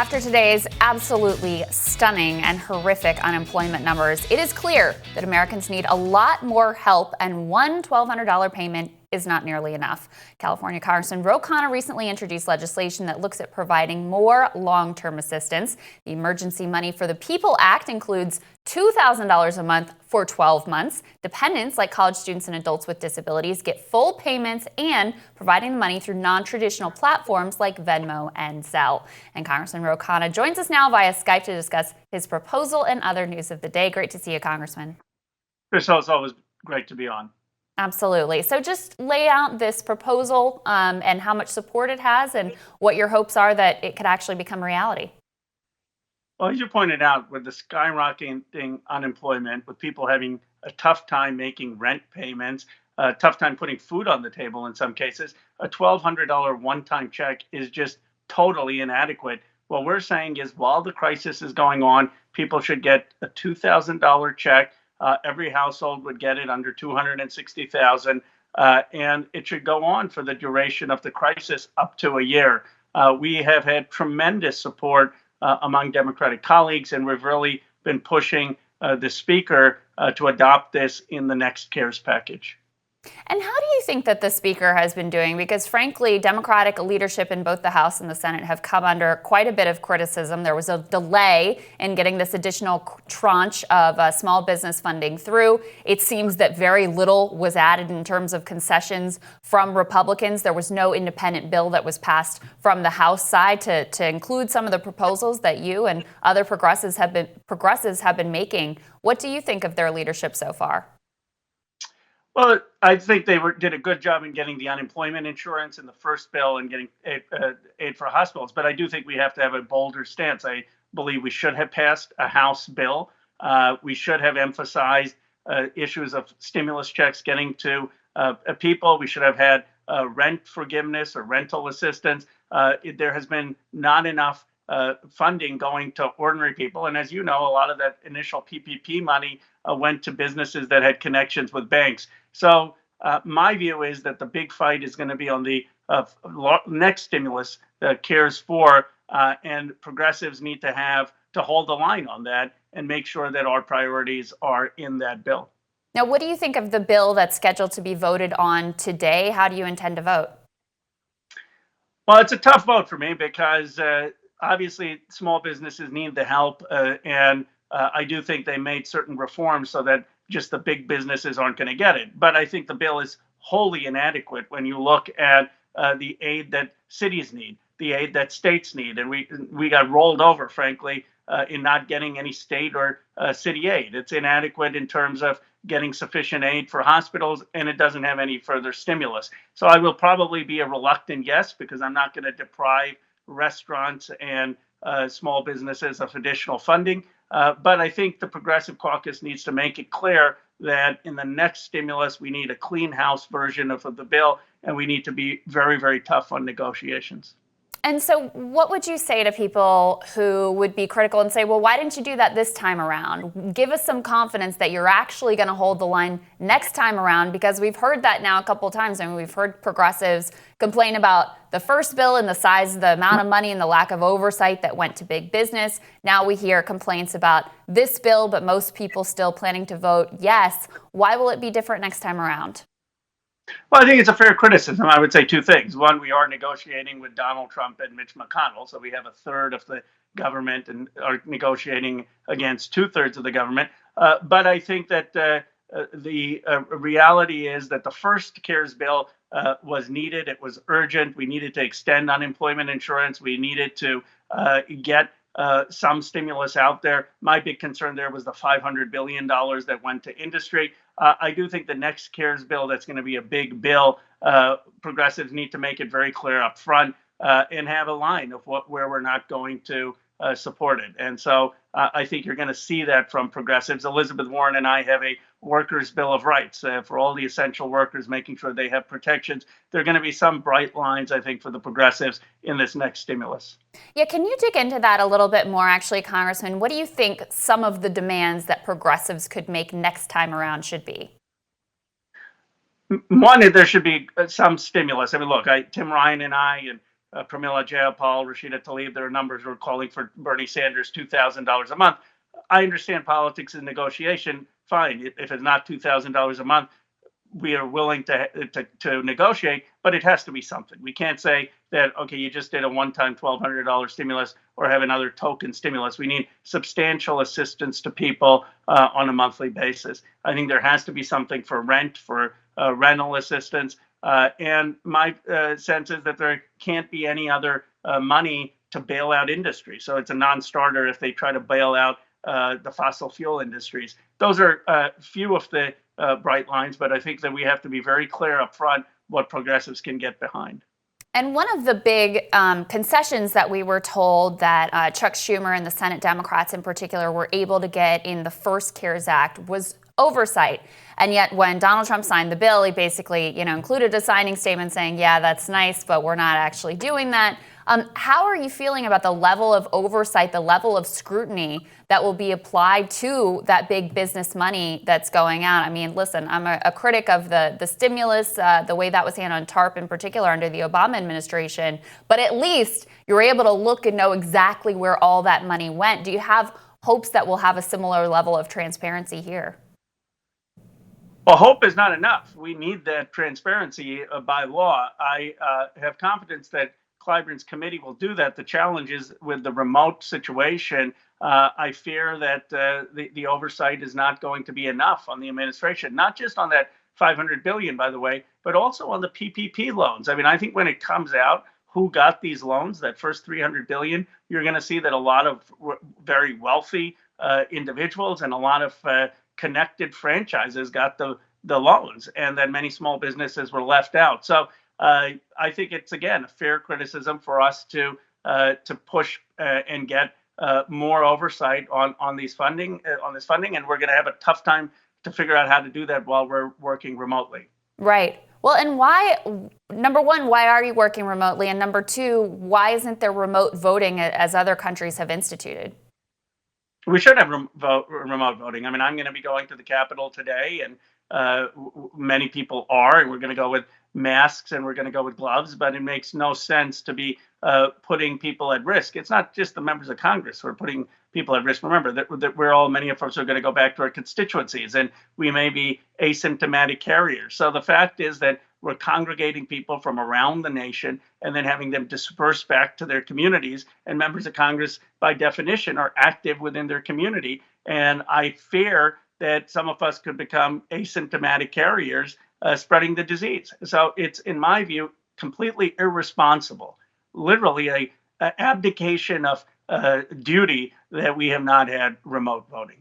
After today's absolutely stunning and horrific unemployment numbers, it is clear that Americans need a lot more help, and one $1,200 payment is not nearly enough. California Congressman Ro Khanna recently introduced legislation that looks at providing more long-term assistance. The Emergency Money for the People Act includes $2,000 a month for 12 months. Dependents, like college students and adults with disabilities, get full payments and providing the money through non-traditional platforms like Venmo and Zelle. And Congressman Ro Khanna joins us now via Skype to discuss his proposal and other news of the day. Great to see you, Congressman. Krystal, it's always great to be on. Absolutely. So just lay out this proposal and how much support it has and what your hopes are that it could actually become reality. Well, as you pointed out, with the skyrocketing unemployment, with people having a tough time making rent payments, a tough time putting food on the table in some cases, a $1,200 one-time check is just totally inadequate. What we're saying is while the crisis is going on, people should get a $2,000 check. Every household would get it under $260,000, and it should go on for the duration of the crisis up to a year. We have had tremendous support among Democratic colleagues, and we've really been pushing the Speaker to adopt this in the next CARES package. And how do you think that the Speaker has been doing? Because frankly, Democratic leadership in both the House and the Senate have come under quite a bit of criticism. There was a delay in getting this additional tranche of small business funding through. It seems that very little was added in terms of concessions from Republicans. There was no independent bill that was passed from the House side to include some of the proposals that you and other progressives have been making. What do you think of their leadership so far? Well, I think they did a good job in getting the unemployment insurance in the first bill and getting aid for hospitals. But I do think we have to have a bolder stance. I believe we should have passed a House bill. We should have emphasized issues of stimulus checks getting to people. We should have had rent forgiveness or rental assistance. There has been not enough funding going to ordinary people. And as you know, a lot of that initial PPP money went to businesses that had connections with banks. So my view is that the big fight is going to be on the next stimulus, CARES 4, and progressives need to hold the line on that and make sure that our priorities are in that bill. Now, what do you think of the bill that's scheduled to be voted on today? How do you intend to vote? Well, it's a tough vote for me because obviously small businesses need the help, and I do think they made certain reforms so that just the big businesses aren't going to get it. But I think the bill is wholly inadequate when you look at the aid that cities need, the aid that states need. And we got rolled over, frankly, in not getting any state or city aid. It's inadequate in terms of getting sufficient aid for hospitals, and it doesn't have any further stimulus. So I will probably be a reluctant yes, because I'm not going to deprive restaurants and small businesses of additional funding. But I think the Progressive Caucus needs to make it clear that in the next stimulus, we need a clean house version of the bill, and we need to be very, very tough on negotiations. And so what would you say to people who would be critical and say, well, why didn't you do that this time around? Give us some confidence that you're actually going to hold the line next time around, because we've heard that now a couple of times. I mean, we've heard progressives complain about the first bill and the size, the amount of money and the lack of oversight that went to big business. Now we hear complaints about this bill, but most people still planning to vote yes. Why will it be different next time around? Well, I think it's a fair criticism. I would say two things. One, we are negotiating with Donald Trump and Mitch McConnell, so we have a third of the government and are negotiating against two-thirds of the government. But I think that the reality is that the first CARES bill was needed. It was urgent. We needed to extend unemployment insurance. We needed to get some stimulus out there. My big concern there was the $500 billion that went to industry. I do think the next CARES bill, that's going to be a big bill. Progressives need to make it very clear up front and have a line of where we're not going to support it. And so I think you're going to see that from progressives. Elizabeth Warren and I have a workers' bill of rights for all the essential workers, making sure they have protections. There are going to be some bright lines, I think, for the progressives in this next stimulus. Yeah, can you dig into that a little bit more, actually, Congressman? What do you think some of the demands that progressives could make next time around should be? One, there should be some stimulus. I mean, look, Tim Ryan and I and Pramila Jayapal, Rashida Tlaib, their numbers were calling for Bernie Sanders $2,000 a month. I understand politics and negotiation. Fine, if it's not $2,000 a month, we are willing to negotiate, but it has to be something. We can't say that, okay, you just did a one-time $1,200 stimulus or have another token stimulus. We need substantial assistance to people on a monthly basis. I think there has to be something for rent, for rental assistance. And my sense is that there can't be any other money to bail out industry. So it's a non-starter if they try to bail out the fossil fuel industries. Those are few of the bright lines, but I think that we have to be very clear up front what progressives can get behind. And one of the big concessions that we were told that Chuck Schumer and the Senate Democrats in particular were able to get in the first CARES Act was oversight. And yet when Donald Trump signed the bill, he basically, included a signing statement saying, yeah, that's nice, but we're not actually doing that. How are you feeling about the level of oversight, the level of scrutiny that will be applied to that big business money that's going out? I mean, listen, I'm a critic of the stimulus, the way that was handled on TARP in particular under the Obama administration, but at least you're able to look and know exactly where all that money went. Do you have hopes that we'll have a similar level of transparency here? Well, hope is not enough. We need that transparency by law. I have confidence that Clyburn's committee will do that. The challenge is with the remote situation. I fear that the oversight is not going to be enough on the administration, not just on that $500 billion, by the way, but also on the PPP loans. I mean, I think when it comes out who got these loans, that first $300 billion, you're going to see that a lot of very wealthy individuals and a lot of connected franchises got the loans, and then many small businesses were left out. So I think it's, again, a fair criticism for us to push and get more oversight on this funding, and we're going to have a tough time to figure out how to do that while we're working remotely. Right. Well, and why, number one, why are you working remotely? And number two, why isn't there remote voting as other countries have instituted? We should have remote voting. I mean, I'm going to be going to the Capitol today, and many people are, and we're going to go with masks and we're going to go with gloves, but it makes no sense to be putting people at risk. It's not just the members of Congress who are putting people at risk. Remember that many of us are going to go back to our constituencies, and we may be asymptomatic carriers. So the fact is that we're congregating people from around the nation and then having them disperse back to their communities. And members of Congress, by definition, are active within their community. And I fear that some of us could become asymptomatic carriers, spreading the disease. So it's, in my view, completely irresponsible, literally a abdication of duty that we have not had remote voting.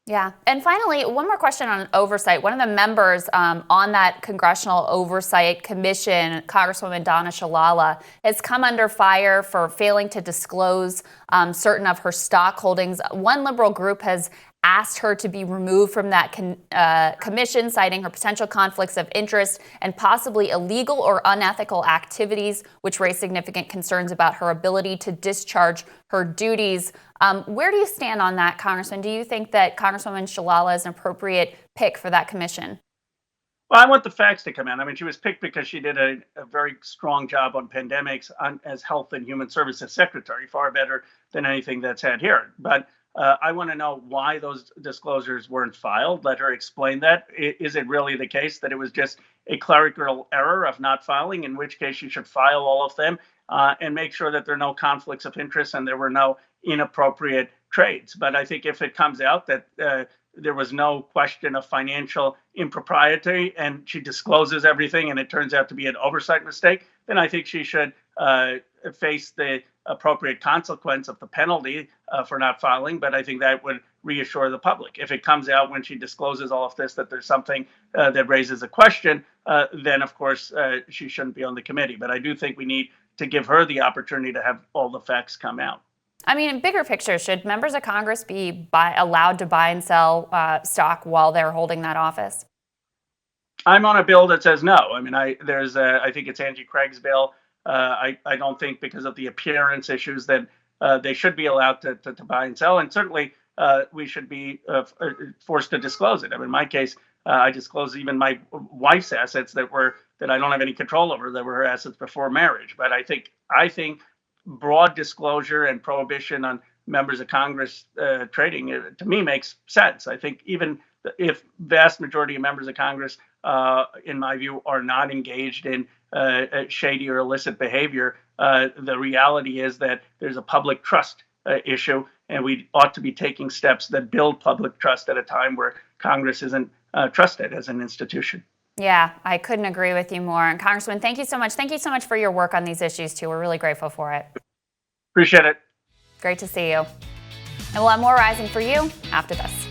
Yeah. And finally, one more question on oversight. One of the members on that Congressional Oversight Commission, Congresswoman Donna Shalala, has come under fire for failing to disclose certain of her stock holdings. One liberal group has asked her to be removed from that commission, citing her potential conflicts of interest and possibly illegal or unethical activities, which raise significant concerns about her ability to discharge her duties. Where do you stand on that, Congressman? Do you think that Congresswoman Shalala is an appropriate pick for that commission? Well, I want the facts to come out. I mean, she was picked because she did a very strong job on pandemics as Health and Human Services Secretary, far better than anything that's had here. But I want to know why those disclosures weren't filed. Let her explain that. Is it really the case that it was just a clerical error of not filing, in which case you should file all of them and make sure that there are no conflicts of interest and there were no inappropriate trades. But I think if it comes out that there was no question of financial impropriety and she discloses everything and it turns out to be an oversight mistake, then I think she should face the appropriate consequence of the penalty for not filing. But I think that would reassure the public. If it comes out when she discloses all of this that there's something that raises a question, then of course she shouldn't be on the committee. But I do think we need to give her the opportunity to have all the facts come out. I mean, in bigger picture, should members of Congress be allowed to buy and sell stock while they're holding that office? I'm on a bill that says no. I mean, I think it's Angie Craig's bill. I don't think, because of the appearance issues, that they should be allowed to buy and sell. And certainly we should be forced to disclose it. I mean, in my case, I disclosed even my wife's assets that I don't have any control over, that were her assets before marriage. But I think broad disclosure and prohibition on members of Congress trading, to me, makes sense. I think even if vast majority of members of Congress, in my view, are not engaged in shady or illicit behavior, the reality is that there's a public trust issue, and we ought to be taking steps that build public trust at a time where Congress isn't trusted as an institution. Yeah, I couldn't agree with you more. And Congressman, thank you so much. Thank you so much for your work on these issues, too. We're really grateful for it. Appreciate it. Great to see you. And we'll have more Rising for you after this.